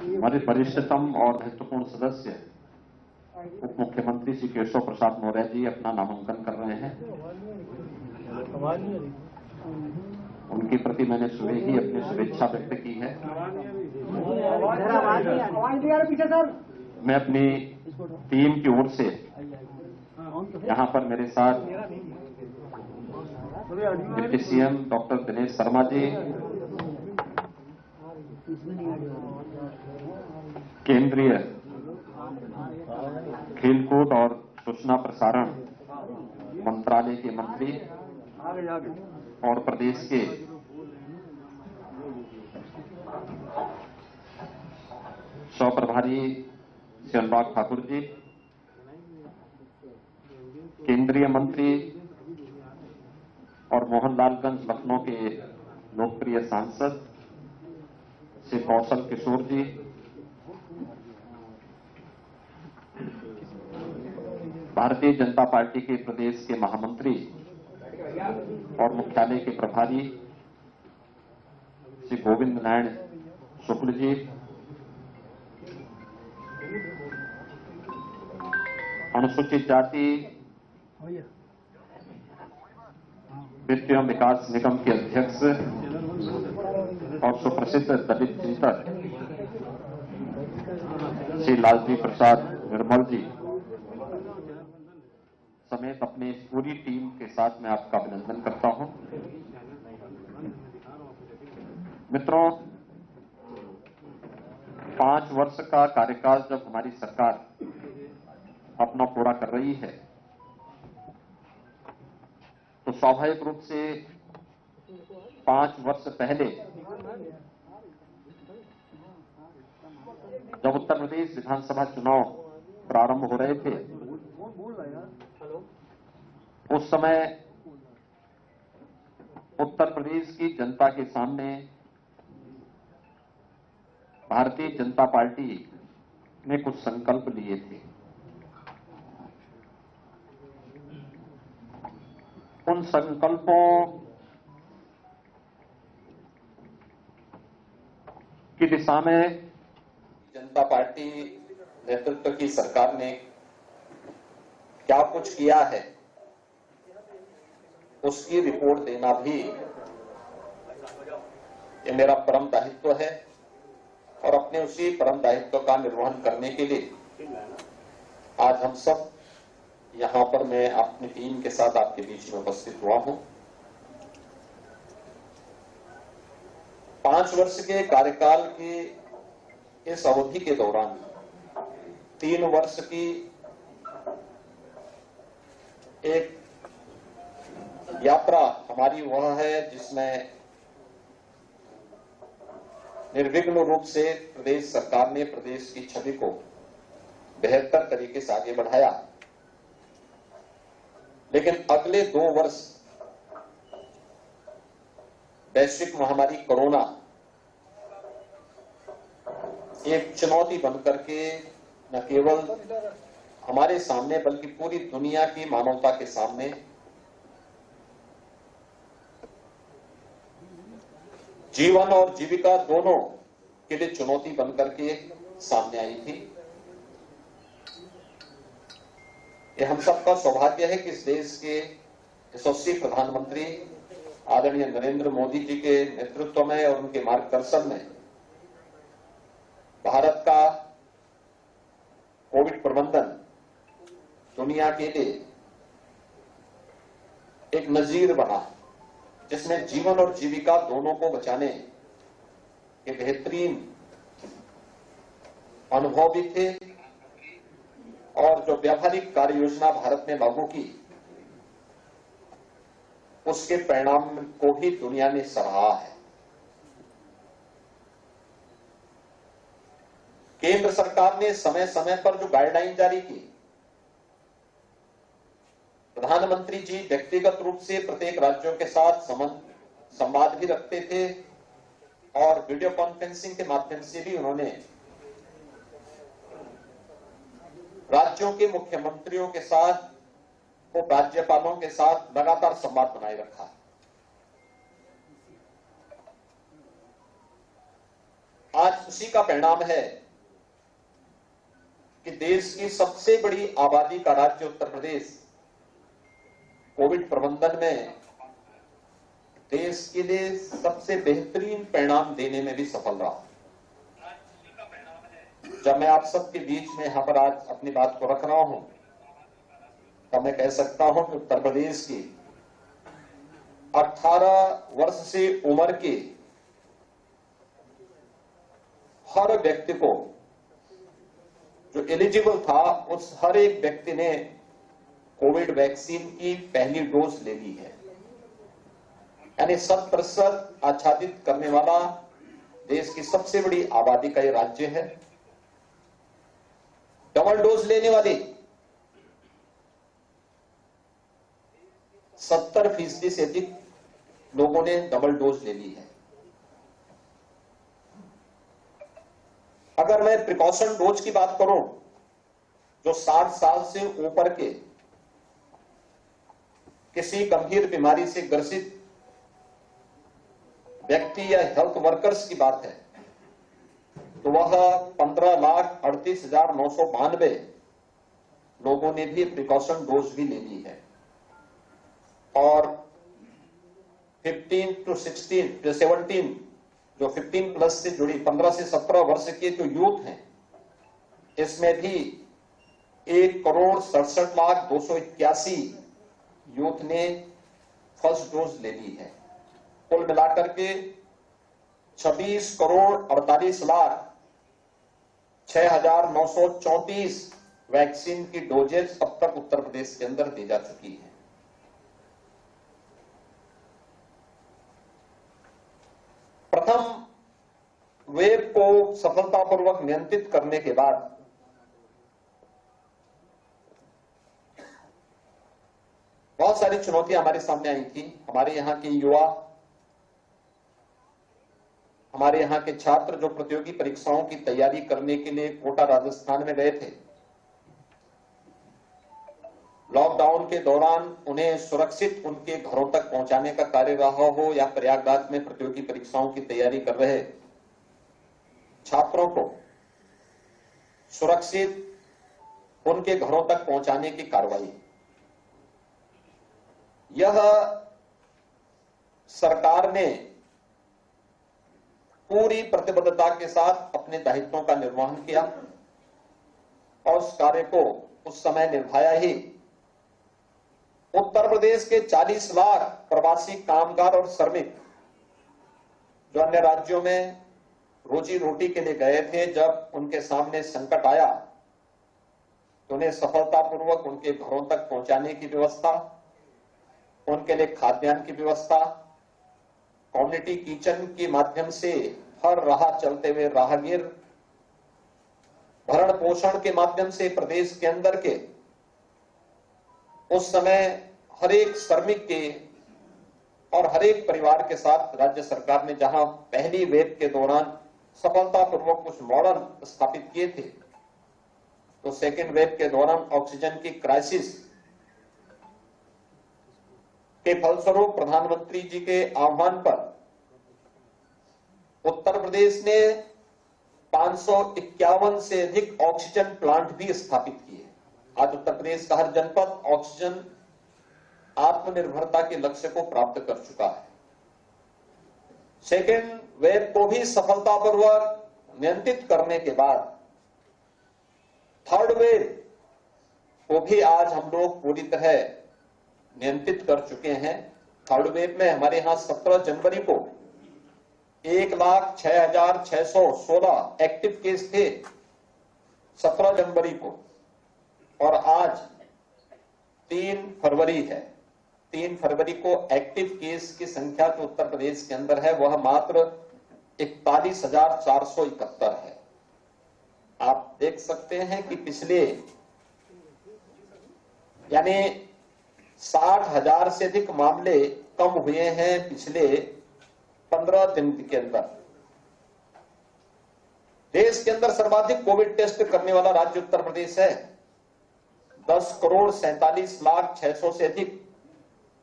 हमारे वरिष्ठतम और महत्वपूर्ण सदस्य उप मुख्यमंत्री श्री केशव प्रसाद मौर्य जी अपना नामांकन कर रहे हैं। उनके प्रति मैंने सुबह ही अपनी शुभेच्छा व्यक्त की है। मैं अपनी टीम की ओर से यहाँ पर मेरे साथ deputy CM doctor Dinesh Sharma ji, केंद्रीय खेलकूद और सूचना प्रसारण मंत्रालय के मंत्री और प्रदेश के सह प्रभारी श्री अनुराग ठाकुर जी, केंद्रीय मंत्री और मोहनलालगंज लखनऊ के लोकप्रिय सांसद श्री कौशल किशोर जी, भारतीय जनता पार्टी के प्रदेश के महामंत्री और मुख्यालय के प्रभारी श्री गोविंद नारायण शुक्ल जी, अनुसूचित जाति वित्त एवं विकास निगम के अध्यक्ष और सुप्रसिद्ध दलित चिंतक श्री लालजी प्रसाद निर्मल जी समेत अपने इस पूरी टीम के साथ मैं आपका अभिनंदन करता हूं। मित्रों, 5 वर्ष का कार्यकाल जब हमारी सरकार अपना पूरा कर रही है तो स्वाभाविक रूप से 5 वर्ष पहले जब उत्तर प्रदेश विधानसभा चुनाव प्रारंभ हो रहे थे उस समय उत्तर प्रदेश की जनता के सामने भारतीय जनता पार्टी ने कुछ संकल्प लिए थे। उन संकल्पों की दिशा में जनता पार्टी नेतृत्व की सरकार ने क्या कुछ किया है उसकी रिपोर्ट देना भी ये मेरा परम दायित्व है और अपने उसी परम दायित्व का निर्वहन करने के लिए आज हम सब यहां पर मैं अपनी टीम के साथ आपके बीच में उपस्थित हुआ हूं। 5 वर्ष के कार्यकाल की इस अवधि के दौरान 3 वर्ष की एक यात्रा हमारी वह है जिसमें निर्विघ्न रूप से प्रदेश सरकार ने प्रदेश की छवि को बेहतर तरीके से आगे बढ़ाया। लेकिन अगले 2 वर्ष वैश्विक महामारी कोरोना एक चुनौती बनकर के न केवल हमारे सामने बल्कि पूरी दुनिया की मानवता के सामने जीवन और जीविका दोनों के लिए चुनौती बनकर के सामने आई थी। ये हम सबका सौभाग्य है कि इस देश के यशस्वी प्रधानमंत्री आदरणीय नरेंद्र मोदी जी के नेतृत्व में और उनके मार्गदर्शन में भारत का कोविड प्रबंधन दुनिया के लिए एक नजीर बना जिसमें जीवन और जीविका दोनों को बचाने के बेहतरीन अनुभव भी थे और जो व्यावहारिक कार्य योजना भारत ने लागू की उसके परिणाम को भी दुनिया ने सराहा है। केंद्र सरकार ने समय समय पर जो गाइडलाइन जारी की, प्रधानमंत्री जी व्यक्तिगत रूप से प्रत्येक राज्यों के साथ संवाद भी रखते थे और वीडियो कॉन्फ्रेंसिंग के माध्यम से भी उन्होंने राज्यों के मुख्यमंत्रियों के साथ उप राज्यपालों के साथ लगातार संवाद बनाए रखा। आज उसी का परिणाम है कि देश की सबसे बड़ी आबादी का राज्य उत्तर प्रदेश कोविड प्रबंधन में देश के लिए सबसे बेहतरीन परिणाम देने में भी सफल रहा। जब मैं आप सबके बीच में यहां पर आज अपनी बात को रख रहा हूं, तो मैं कह सकता हूं कि उत्तर प्रदेश की 18 वर्ष से उम्र के हर व्यक्ति को जो एलिजिबल था, उस हर एक व्यक्ति ने कोविड वैक्सीन की पहली डोज ले ली है। यानी 100% आच्छादित करने वाला देश की सबसे बड़ी आबादी का ये राज्य है। डबल डोज लेने वाली 70% से अधिक लोगों ने डबल डोज ले ली है। अगर मैं प्रिकॉशन डोज की बात करूं, जो 60 साल से ऊपर के किसी गंभीर बीमारी से ग्रसित व्यक्ति या हेल्थ वर्कर्स की बात है, तो वह 15,38,992 लोगों ने भी प्रिकॉशन डोज भी ले ली है। और 15 to 16 जो 17 जो 15 प्लस से जुड़ी 15 से 17 वर्ष के जो यूथ हैं, इसमें भी 1,67,281 यूथ ने फर्स्ट डोज ले ली है। कुल मिलाकर के 26,48,06,934 वैक्सीन की डोजेज अब तक उत्तर प्रदेश के अंदर दी जा चुकी है। प्रथम वेव को सफलतापूर्वक नियंत्रित करने के बाद बहुत सारी चुनौतियां हमारे सामने आई थी। हमारे यहाँ के युवा, हमारे यहाँ के छात्र जो प्रतियोगी परीक्षाओं की तैयारी करने के लिए कोटा राजस्थान में गए थे, लॉकडाउन के दौरान उन्हें सुरक्षित उनके घरों तक पहुंचाने का कार्य रहा हो, या प्रयागराज में प्रतियोगी परीक्षाओं की तैयारी कर रहे छात्रों को सुरक्षित उनके घरों तक पहुंचाने की कार्रवाई, यह सरकार ने पूरी प्रतिबद्धता के साथ अपने दायित्वों का निर्वहन किया और उस कार्य को उस समय निभाया ही। उत्तर प्रदेश के 40 लाख प्रवासी कामगार और श्रमिक जो अन्य राज्यों में रोजी रोटी के लिए गए थे, जब उनके सामने संकट आया तो उन्हें सफलतापूर्वक उनके घरों तक पहुंचाने की व्यवस्था, उनके लिए खाद्यान्न की व्यवस्था, कम्युनिटी किचन के माध्यम से हर राह चलते हुए राहगीर, भरण पोषण के माध्यम से प्रदेश के अंदर के उस समय हर एक श्रमिक के और हर एक परिवार के साथ राज्य सरकार ने जहां पहली वेव के दौरान सफलतापूर्वक कुछ मॉडल स्थापित किए थे, तो सेकेंड वेव के दौरान ऑक्सीजन की क्राइसिस के फलस्वरूप प्रधानमंत्री जी के आह्वान पर उत्तर प्रदेश ने 551 से अधिक ऑक्सीजन प्लांट भी स्थापित किए। आज उत्तर प्रदेश का हर जनपद ऑक्सीजन आत्मनिर्भरता के लक्ष्य को प्राप्त कर चुका है। सेकेंड वेव को भी सफलतापूर्वक नियंत्रित करने के बाद थर्ड वेव को भी आज हम लोग पूरी तरह नियंत्रित कर चुके हैं। थर्ड वेव में हमारे यहां 17 जनवरी को 1,06,616 एक्टिव केस थे 17 जनवरी को, और आज 3 फरवरी है। 3 फरवरी को एक्टिव केस की संख्या जो उत्तर प्रदेश के अंदर है वह मात्र 41,471 है। आप देख सकते हैं कि पिछले यानी 60,000 से अधिक मामले कम हुए हैं पिछले 15 दिन के अंदर। देश के अंदर सर्वाधिक कोविड टेस्ट करने वाला राज्य उत्तर प्रदेश है। 10,47,06,000 से अधिक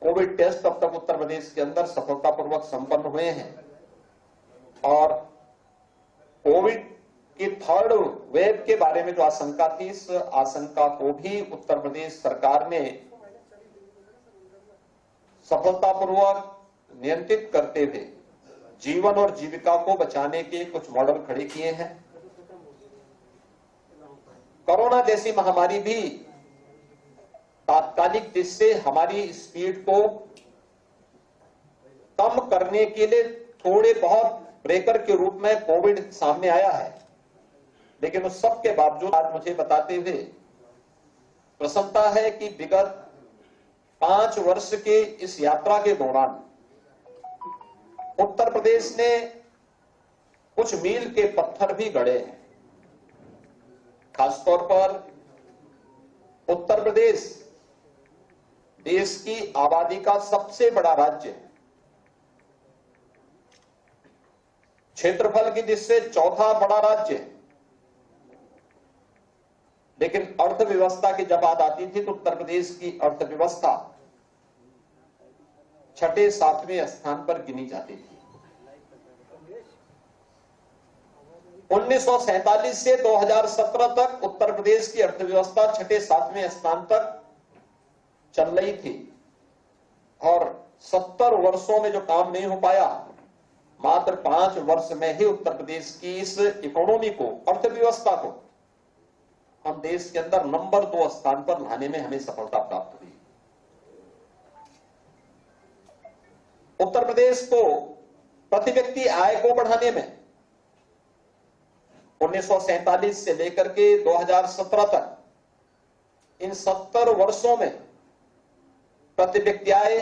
कोविड टेस्ट अब तक उत्तर प्रदेश के अंदर सफलतापूर्वक संपन्न हुए हैं, और कोविड की थर्ड वेव के बारे में जो आशंका थी, इस आशंका को भी उत्तर प्रदेश सरकार ने सफलतापूर्वक नियंत्रित करते हुए जीवन और जीविका को बचाने के कुछ मॉडल खड़े किए हैं। कोरोना जैसी महामारी भी तात्कालिक दृष्टि से हमारी स्पीड को कम करने के लिए थोड़े बहुत ब्रेकर के रूप में कोविड सामने आया है, लेकिन उस सब के बावजूद आज मुझे बताते हुए प्रसन्नता है कि विगत 5 वर्ष के इस यात्रा के दौरान उत्तर प्रदेश ने कुछ मील के पत्थर भी गढ़े हैं। खासतौर पर उत्तर प्रदेश देश की आबादी का सबसे बड़ा राज्य है, क्षेत्रफल की दृष्टि से चौथा बड़ा राज्य है, लेकिन अर्थव्यवस्था की जब बात आती थी तो उत्तर प्रदेश की अर्थव्यवस्था 6-7वें स्थान पर गिनी जाती थी। 1947 से 2017 तक उत्तर प्रदेश की अर्थव्यवस्था 6-7वें स्थान तक चल रही थी और 70 वर्षों में जो काम नहीं हो पाया, मात्र 5 वर्ष में ही उत्तर प्रदेश की इस इकोनॉमी को, अर्थव्यवस्था को हम देश के अंदर नंबर 2 स्थान पर लाने में हमें सफलता प्राप्त हुई। उत्तर प्रदेश को प्रति व्यक्ति आय को बढ़ाने में 1947 से लेकर के 2017 तक इन 70 वर्षों में प्रति व्यक्ति आय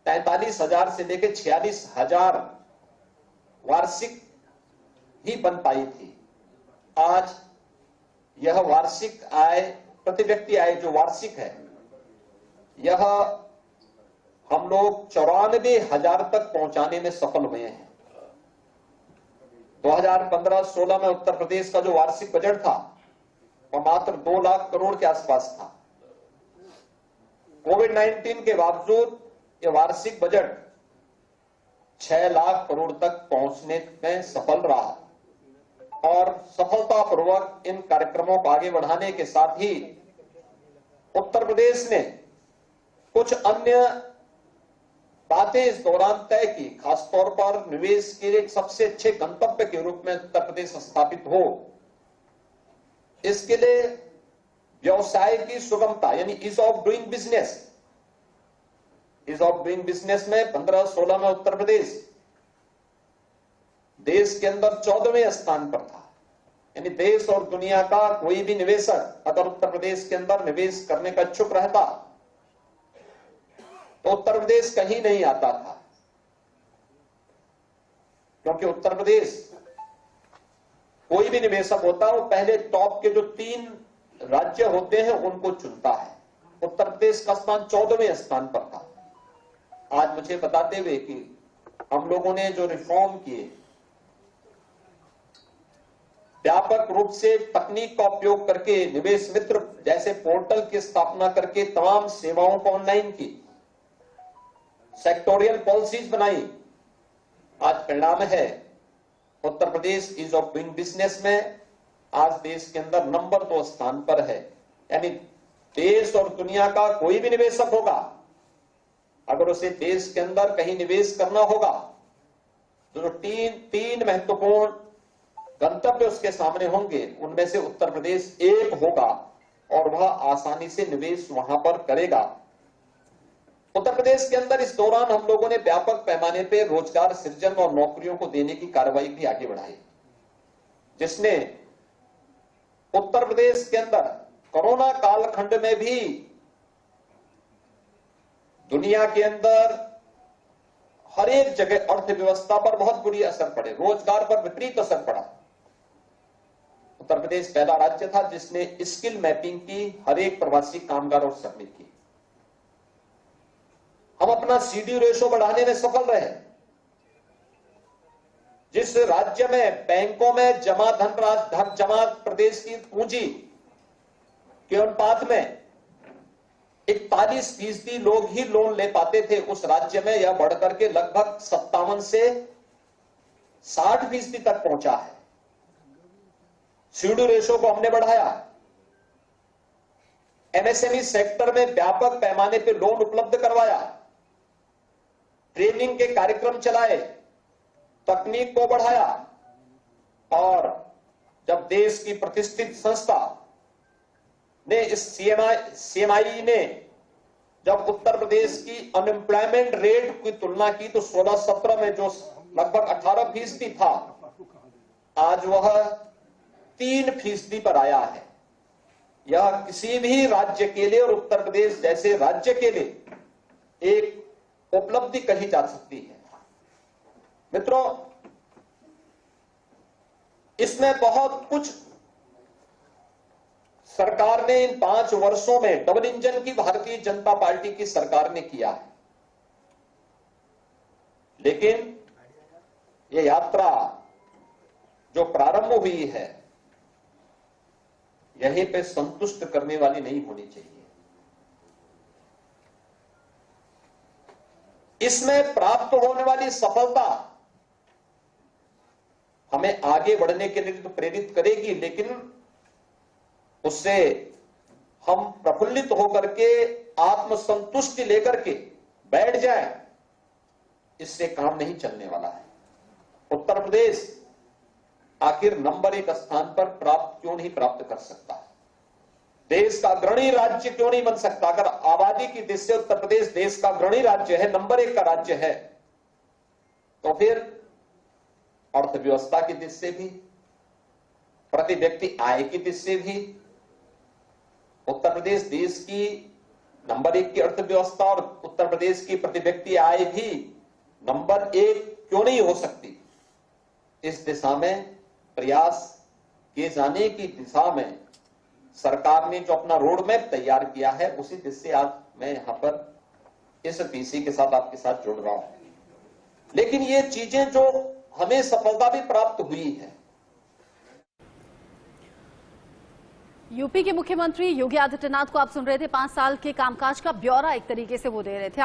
43,000 से लेकर 46,000 वार्षिक ही बन पाई थी। आज यह वार्षिक आय, प्रति व्यक्ति आय जो वार्षिक है, यह हम लोग 94,000 तक पहुंचाने में सफल हुए हैं। 2015-16 में उत्तर प्रदेश का जो वार्षिक बजट था वह मात्र 2 लाख करोड़ के आसपास था। कोविड-19 के बावजूद यह वार्षिक बजट 6 लाख करोड़ तक पहुंचने में सफल रहा और सफलतापूर्वक इन कार्यक्रमों को आगे बढ़ाने के साथ ही उत्तर प्रदेश ने कुछ अन्य बातें इस दौरान तय की। खासतौर पर निवेश के एक सबसे अच्छे गंतव्य के रूप में उत्तर प्रदेश स्थापित हो, इसके लिए व्यवसाय की सुगमता यानी ease of doing business, ease of doing business में 15-16 में उत्तर प्रदेश देश के अंदर 14वें स्थान पर था। यानी देश और दुनिया का कोई भी निवेशक अगर उत्तर प्रदेश के अंदर निवेश करने का इच्छुक रहता तो उत्तर प्रदेश कहीं नहीं आता था, क्योंकि उत्तर प्रदेश कोई भी निवेशक होता वो पहले टॉप के जो 3 राज्य होते हैं उनको चुनता है। उत्तर प्रदेश का स्थान 14वें स्थान पर था। आज मुझे बताते हुए कि हम लोगों ने जो रिफॉर्म किए, व्यापक रूप से तकनीक का उपयोग करके निवेश मित्र जैसे पोर्टल की स्थापना करके तमाम सेवाओं को ऑनलाइन की, सेक्टोरियल पॉलिसीज बनाई, आज परिणाम है Uttar Pradesh ease of doing business में आज देश के अंदर नंबर 2 स्थान पर है। यानी देश और दुनिया का कोई भी निवेशक होगा, अगर उसे देश के अंदर कहीं निवेश करना होगा तो जो 3 महत्वपूर्ण गंतव्य उसके सामने होंगे, उनमें से उत्तर प्रदेश एक होगा और वह आसानी से निवेश वहां पर करेगा। उत्तर प्रदेश के अंदर इस दौरान हम लोगों ने व्यापक पैमाने पर रोजगार सृजन और नौकरियों को देने की कार्रवाई भी आगे बढ़ाई, जिसने उत्तर प्रदेश के अंदर कोरोना कालखंड में भी दुनिया के अंदर हर एक जगह अर्थव्यवस्था पर बहुत बुरी असर पड़े, रोजगार पर विपरीत असर पड़ा। उत्तर प्रदेश पहला राज्य था जिसने स्किल मैपिंग की, हर एक प्रवासी कामगार और सबमिट की। हम अपना सीडी रेशो बढ़ाने में सफल रहे। जिस राज्य में बैंकों में जमा धन जमा प्रदेश की पूंजी के अनुपात में 41% लोग ही लोन ले पाते थे, उस राज्य में यह बढ़कर के लगभग 57 से 60% तक पहुंचा है। सीडी रेशो को हमने बढ़ाया, एमएसएमई सेक्टर में व्यापक पैमाने पर लोन उपलब्ध करवाया, ट्रेनिंग के कार्यक्रम चलाए, तकनीक को बढ़ाया और जब देश की प्रतिष्ठित संस्था ने इस सीएमआई ने जब उत्तर प्रदेश की अनएम्प्लॉयमेंट रेट की तुलना की तो 16-17 में जो लगभग 18% था, आज वह 3% पर आया है। यह किसी भी राज्य के लिए और उत्तर प्रदेश जैसे राज्य के लिए एक उपलब्धि कही जा सकती है। मित्रों, इसमें बहुत कुछ सरकार ने इन 5 वर्षों में डबल इंजन की भारतीय जनता पार्टी की सरकार ने किया है, लेकिन यह यात्रा जो प्रारंभ हुई है यहीं पे संतुष्ट करने वाली नहीं होनी चाहिए। इसमें प्राप्त होने वाली सफलता हमें आगे बढ़ने के लिए तो प्रेरित करेगी, लेकिन उससे हम प्रफुल्लित होकर के आत्मसंतुष्टि लेकर के बैठ जाएं, इससे काम नहीं चलने वाला है। उत्तर प्रदेश आखिर नंबर 1 स्थान पर क्यों नहीं प्राप्त कर सकता? देश का अग्रणी राज्य क्यों नहीं बन सकता? अगर आबादी की दृष्टि से उत्तर प्रदेश देश का अग्रणी राज्य है, नंबर 1 का राज्य है, तो फिर अर्थव्यवस्था की दृष्टि से भी, प्रति व्यक्ति आय की दृष्टि से भी उत्तर प्रदेश देश की नंबर 1 की अर्थव्यवस्था और उत्तर प्रदेश की प्रति व्यक्ति आय भी नंबर 1 क्यों नहीं हो सकती? इस दिशा में प्रयास किए जाने की दिशा में सरकार ने जो अपना रोड मैप तैयार किया है, उसी दिशा से आज मैं यहां पर इस पीसी के साथ आपके साथ जुड़ रहा हूं। लेकिन ये चीजें जो हमें सफलता भी प्राप्त हुई है। यूपी के मुख्यमंत्री योगी आदित्यनाथ को आप सुन रहे थे, 5 साल के कामकाज का ब्यौरा एक तरीके से वो दे रहे थे।